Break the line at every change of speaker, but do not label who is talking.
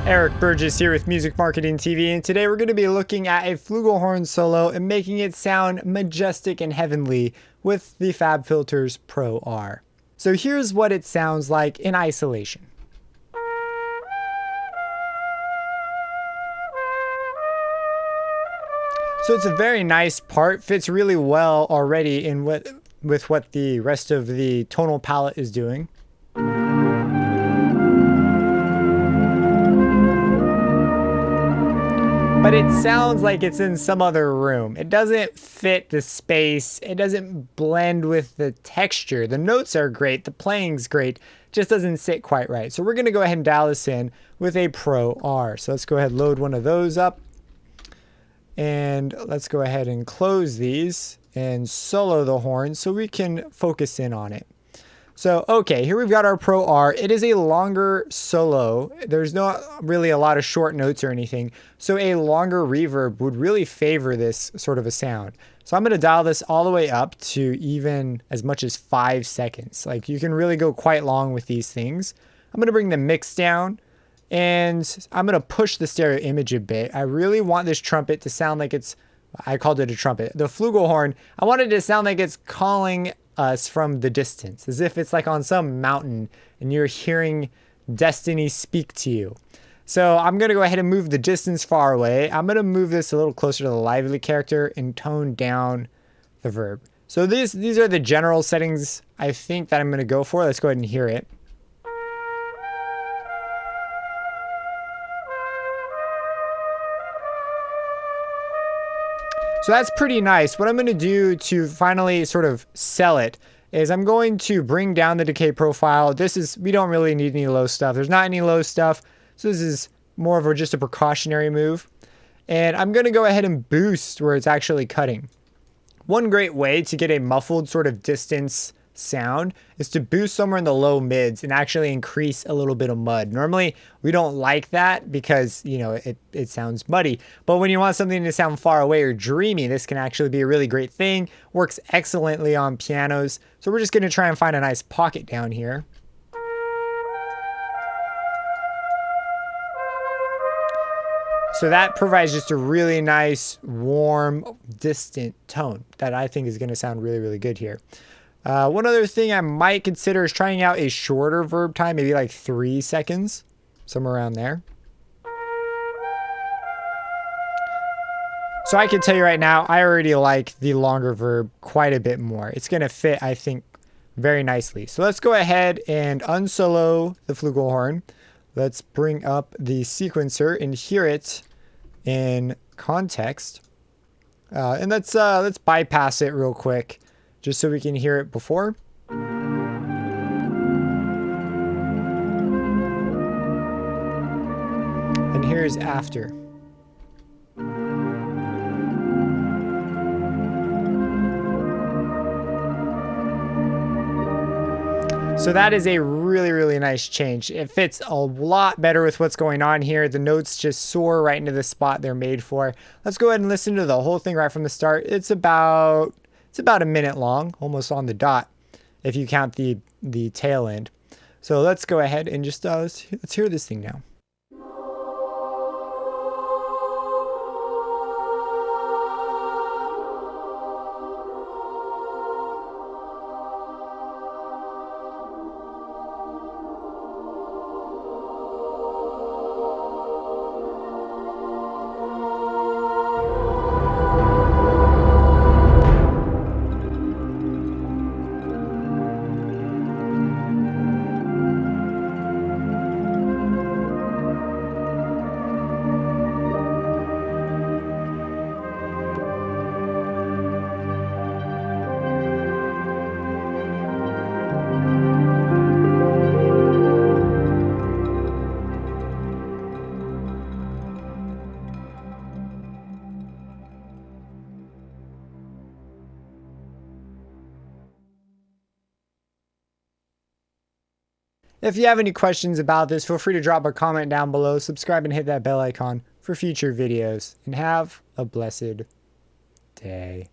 Eric Burgess here with Music Marketing TV, and today we're going to be looking at a flugelhorn solo and making it sound majestic and heavenly with the FabFilter's ProR. So here's what it sounds like in isolation. So it's a very nice part, fits really well already in with what the rest of the tonal palette is doing. But it sounds like it's in some other room. It doesn't fit the space. It doesn't blend with the texture. The notes are great. The playing's great. Just doesn't sit quite right. So we're going to go ahead and dial this in with a ProR. So let's go ahead and load one of those up. And let's go ahead and close these and solo the horn so we can focus in on it. So, okay, here we've got our ProR. It is a longer solo. There's not really a lot of short notes or anything. So a longer reverb would really favor this sort of a sound. So I'm going to dial this all the way up to even as much as 5 seconds. Like, you can really go quite long with these things. I'm going to bring the mix down and I'm going to push the stereo image a bit. I really want this trumpet to sound like it's, I called it a trumpet. The flugelhorn, I want it to sound like it's calling us from the distance, as if it's like on some mountain and you're hearing destiny speak to you. So I'm going to go ahead and move the distance far away. I'm going to move this a little closer to the lively character and tone down the verb. So these are the general settings I think that I'm going to go for. Let's go ahead and hear it. So that's pretty nice. What I'm going to do to finally sort of sell it is I'm going to bring down the decay profile. We don't really need any low stuff. There's not any low stuff. So this is more of just a precautionary move. And I'm going to go ahead and boost where it's actually cutting. One great way to get a muffled sort of distance sound is to boost somewhere in the low mids and actually increase a little bit of mud. Normally we don't like that because, you know, it sounds muddy, but when you want something to sound far away or dreamy, this can actually be a really great thing. Works excellently on pianos. So we're just going to try and find a nice pocket down here. So that provides just a really nice, warm, distant tone that I think is going to sound really, really good here. One other thing I might consider is trying out a shorter verb time, maybe like 3 seconds, somewhere around there. So I can tell you right now, I already like the longer verb quite a bit more. It's going to fit, I think, very nicely. So let's go ahead and unsolo the flugelhorn. Let's bring up the sequencer and hear it in context. And let's bypass it real quick, just so we can hear it before. And here's after. So that is a really, really nice change. It fits a lot better with what's going on here. The notes just soar right into the spot they're made for. Let's go ahead and listen to the whole thing right from the start. It's about a minute long, almost on the dot, if you count the tail end. So let's go ahead and just let's hear this thing now. If you have any questions about this, feel free to drop a comment down below, subscribe and hit that bell icon for future videos, and have a blessed day.